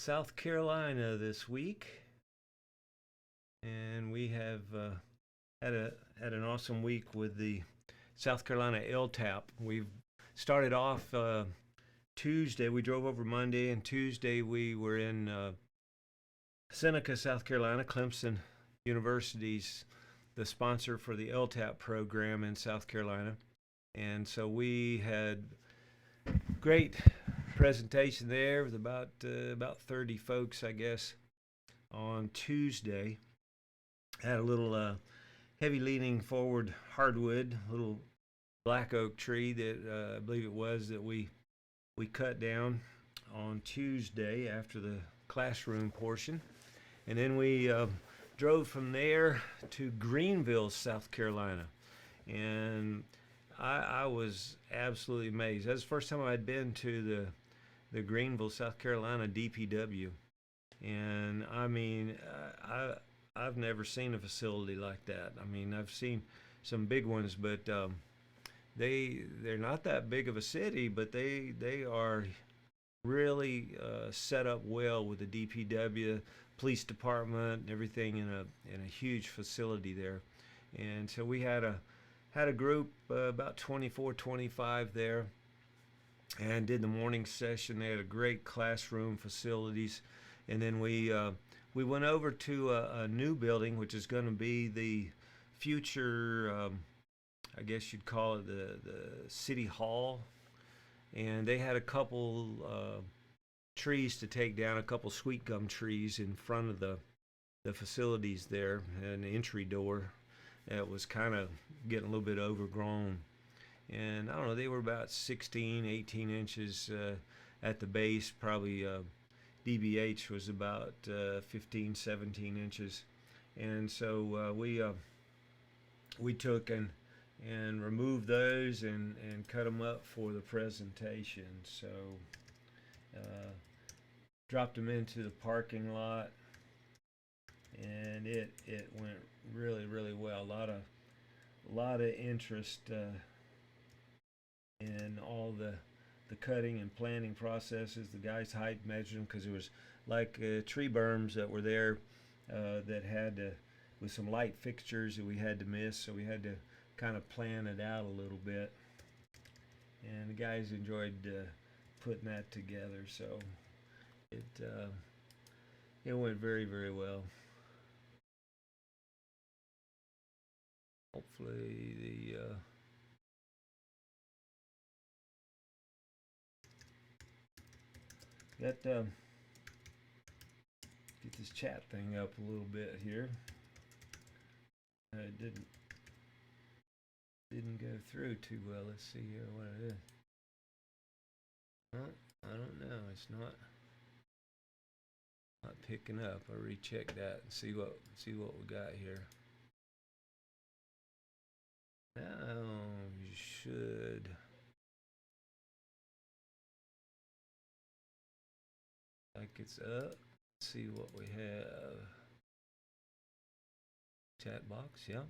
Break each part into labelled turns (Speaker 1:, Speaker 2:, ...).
Speaker 1: South Carolina this week, and we have had an awesome week with the South Carolina LTAP. We've started off Tuesday. We drove over Monday, and Tuesday we were in Seneca, South Carolina. Clemson University's the sponsor for the LTAP program in South Carolina, and so we had great presentation there with about 30 folks, I guess, on Tuesday. Had a little heavy leaning forward hardwood, little black oak tree that I believe it was that we cut down on Tuesday after the classroom portion, and then we drove from there to Greenville, South Carolina, and I was absolutely amazed. That's the first time I'd been to the Greenville, South Carolina DPW, and I mean, I've never seen a facility like that. I mean, I've seen some big ones, but they're not that big of a city, but they are really set up well with the DPW, police department, and everything in a huge facility there. And so we had a group about 24, 25 there, and did the morning session. They had a great classroom facilities, and then we went over to a new building, which is going to be the future, I guess you'd call it the city hall, and they had a couple trees to take down, a couple sweet gum trees in front of the facilities there, and the entry door that was kind of getting a little bit overgrown. And I don't know, they were about 16, 18 inches at the base. Probably DBH was about 15, 17 inches. And so we took and removed those and cut them up for the presentation. So dropped them into the parking lot, and it went really well. A lot of interest in all the cutting and planting processes. The guys height measured them because it was like tree berms that were there that had to, with some light fixtures that we had to miss, so we had to kind of plan it out a little bit. And the guys enjoyed putting that together, so it went very well. Hopefully get this chat thing up a little bit here. It didn't go through too well. Let's see here what it is. Well, I don't know. It's not picking up. I'll recheck that and see what we got here. Now you should. Like it's up. Let's see what we have. Chat box, yeah.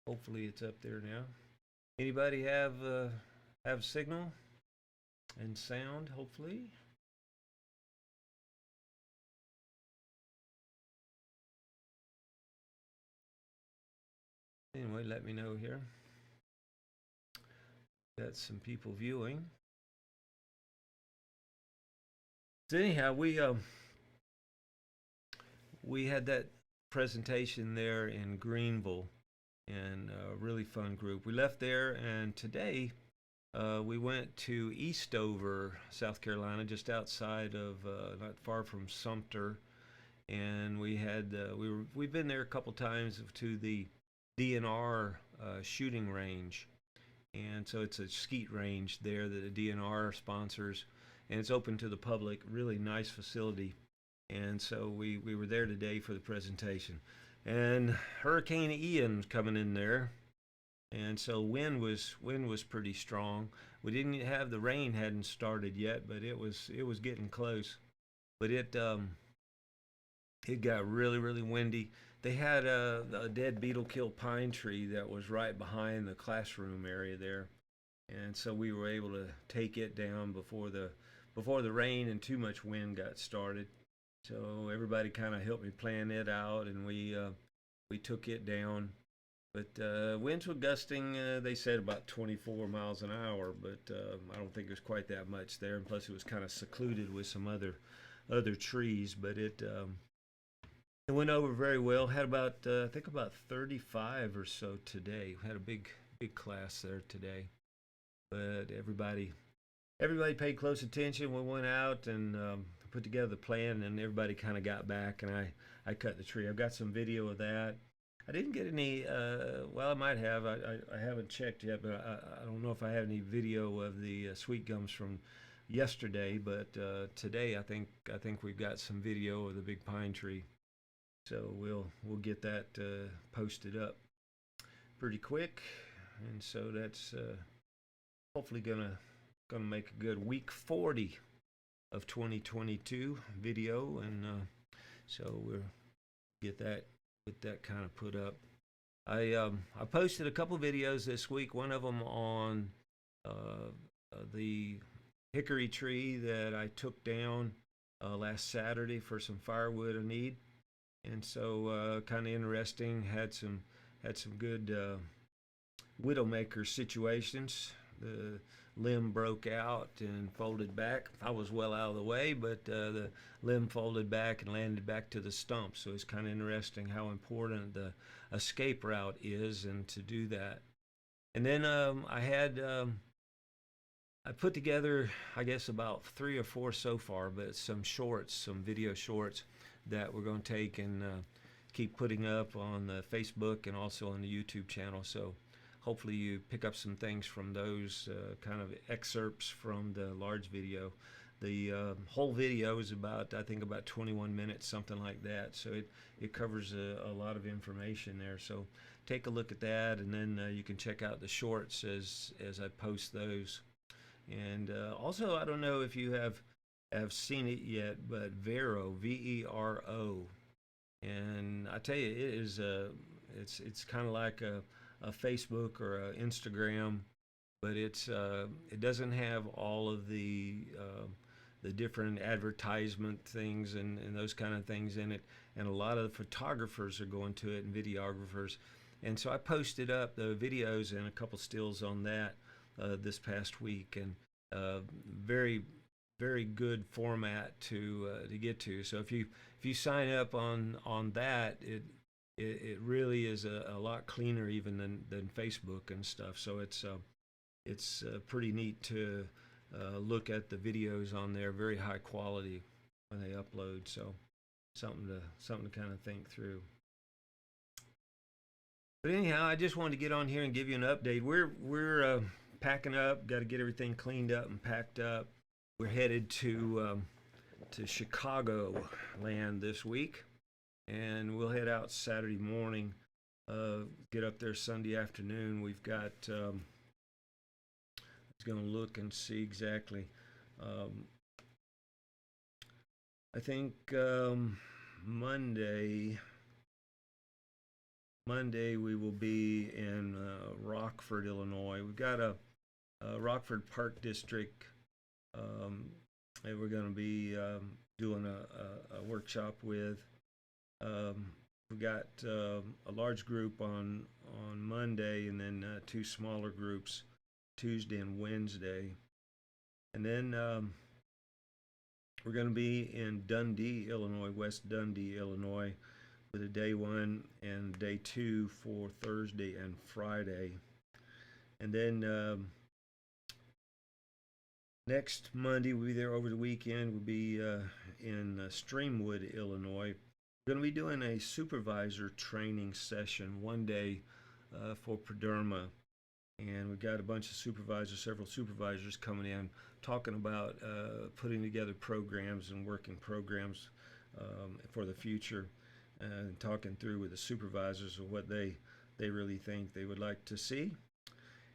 Speaker 1: Hopefully it's up there now. Anybody have signal and sound? Hopefully. Anyway, let me know here. Got some people viewing. So anyhow, we had that presentation there in Greenville, and a really fun group. We left there, and today we went to Eastover, South Carolina, just outside of, not far from Sumter, and we've been there a couple times to the DNR shooting range, and so it's a skeet range there that the DNR sponsors, and it's open to the public. Really nice facility, and so we were there today for the presentation. And Hurricane Ian coming in there, and so wind was pretty strong. We didn't have, the rain hadn't started yet, but it was getting close. But it got really windy. They had a dead beetle kill pine tree that was right behind the classroom area there, and so we were able to take it down before the before the rain and too much wind got started. So everybody kind of helped me plan it out, and we took it down. But winds were gusting. They said about 24 miles an hour, but I don't think it was quite that much there. And plus, it was kind of secluded with some other trees. But it went over very well. Had about I think about 35 or so today. We had a big class there today. But everybody paid close attention. We went out and put together the plan, and everybody kind of got back, and I cut the tree. I've got some video of that. I didn't get any. Well, I might have. I haven't checked yet, but I don't know if I have any video of the sweet gums from yesterday. But today, I think we've got some video of the big pine tree. So we'll get that posted up pretty quick, and so that's hopefully gonna make a good week 40 of 2022 video, and so we'll get that kind of put up. I posted a couple videos this week. One of them on the hickory tree that I took down last Saturday for some firewood I need, and so kind of interesting. Had some good widowmaker situations. The limb broke out and folded back. I was well out of the way, but the limb folded back and landed back to the stump. So it's kind of interesting how important the escape route is, and to do that. And then I put together, I guess, about 3 or 4 so far, but some shorts, some video shorts that we're going to take and keep putting up on the Facebook and also on the YouTube channel. So hopefully you pick up some things from those kind of excerpts from the large video. The whole video is about, I think, about 21 minutes, something like that. So it covers a lot of information there. So take a look at that, and then you can check out the shorts as I post those. And also, I don't know if you have seen it yet, but Vero, Vero, and I tell you, it is it's kind of like a Facebook or a Instagram, but it doesn't have all of the different advertisement things and those kind of things in it, and a lot of the photographers are going to it and videographers, and so I posted up the videos and a couple stills on that this past week, and very good format to get to. So if you sign up on that, it really is a lot cleaner even than Facebook and stuff. So it's pretty neat to look at the videos on there, very high quality when they upload. So something to kind of think through. But anyhow, I just wanted to get on here and give you an update. We're packing up, got to get everything cleaned up and packed up. We're headed to Chicago land this week, and we'll head out Saturday morning, get up there Sunday afternoon. We've got, I was going to look and see exactly. I think Monday we will be in Rockford, Illinois. We've got a Rockford Park District that we're going to be doing a workshop with. We got a large group on Monday, and then 2 smaller groups Tuesday and Wednesday. And then we're going to be in Dundee, Illinois, West Dundee, Illinois, with a day 1 and day 2 for Thursday and Friday. And then next Monday, we'll be there over the weekend. We'll be in Streamwood, Illinois. We're going to be doing a supervisor training session one day for Proderma. And we've got a bunch of supervisors, several supervisors coming in, talking about putting together programs and working programs for the future, and talking through with the supervisors of what they really think they would like to see.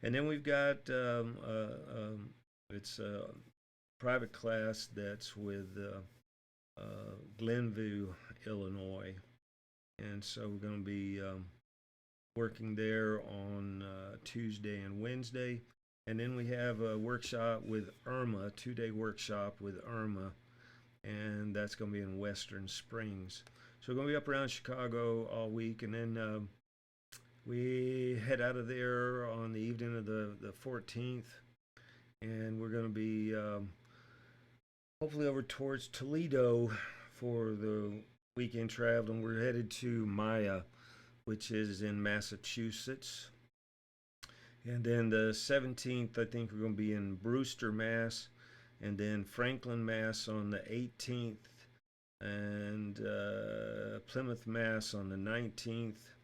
Speaker 1: And then we've got it's a private class that's with Glenview, Illinois, and so we're going to be working there on Tuesday and Wednesday. And then we have a workshop with Irma, 2-day workshop with Irma, and that's going to be in Western Springs. So we're going to be up around Chicago all week, and then we head out of there on the evening of the 14th, and we're going to be hopefully over towards Toledo for the weekend travel, and we're headed to Maya, which is in Massachusetts. And then the 17th, I think we're going to be in Brewster, Mass, and then Franklin, Mass on the 18th, and Plymouth, Mass on the 19th.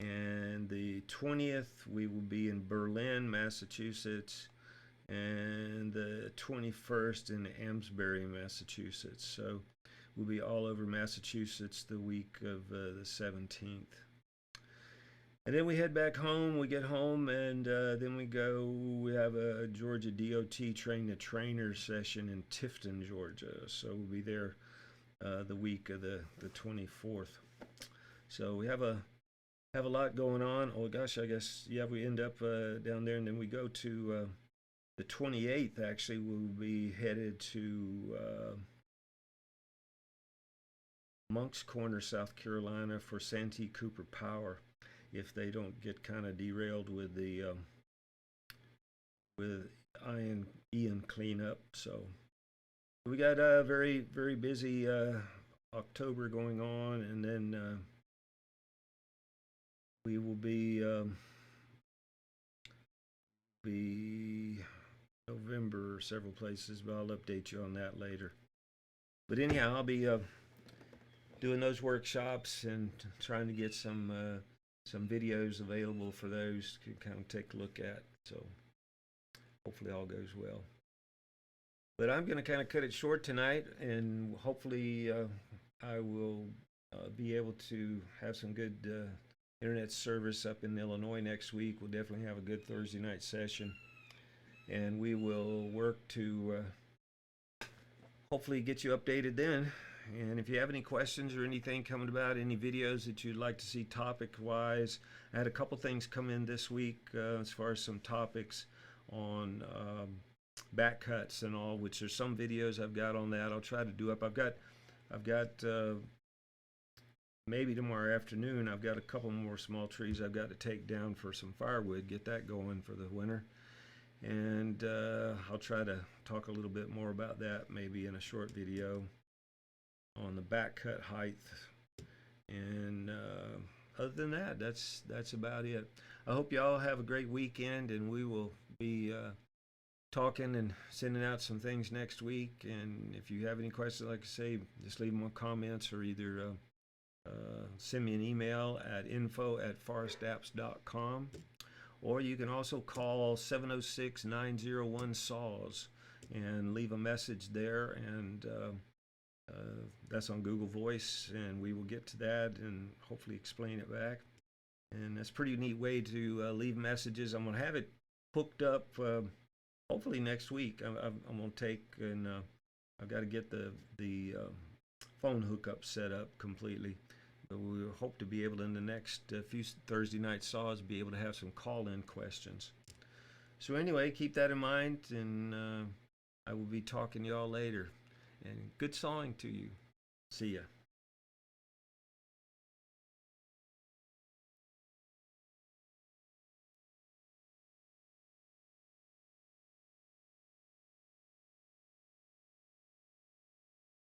Speaker 1: And the 20th, we will be in Berlin, Massachusetts, and the 21st in Amesbury, Massachusetts. So we'll be all over Massachusetts the week of the 17th. And then we head back home. We get home, and then we have a Georgia DOT Train the Trainer session in Tifton, Georgia. So we'll be there the week of the 24th. So we have a lot going on. Oh gosh, I guess, yeah, we end up down there, and then we go to the 28th. Actually, we'll be headed to Moncks Corner, South Carolina for Santee Cooper Power, if they don't get kind of derailed with the Ian cleanup. So we got a very, very busy October going on, and then we will be November several places, but I'll update you on that later. But anyhow, I'll be doing those workshops and trying to get some videos available for those to kind of take a look at. So hopefully all goes well. But I'm going to kind of cut it short tonight, and hopefully I will be able to have some good internet service up in Illinois next week. We'll definitely have a good Thursday night session, and we will work to hopefully get you updated then. And if you have any questions or anything coming about, any videos that you'd like to see topic-wise, I had a couple things come in this week as far as some topics on back cuts and all, which there's some videos I've got on that. I'll try to do up. I've got maybe tomorrow afternoon, I've got a couple more small trees I've got to take down for some firewood, get that going for the winter. And I'll try to talk a little bit more about that maybe in a short video on the back cut height. And other than that, that's about it. I hope y'all have a great weekend, and we will be talking and sending out some things next week. And if you have any questions, like I say, just leave them in comments, or either send me an email at info@forestapps.com, or you can also call 706-901-SAWS and leave a message there, and that's on Google Voice, and we will get to that and hopefully explain it back. And that's a pretty neat way to leave messages. I'm going to have it hooked up hopefully next week. I'm going to take, and I've got to get the phone hookup set up completely. But we hope to be able to, in the next few Thursday night saws, be able to have some call-in questions. So anyway, keep that in mind, and I will be talking to y'all later. And good sawing to you. See ya.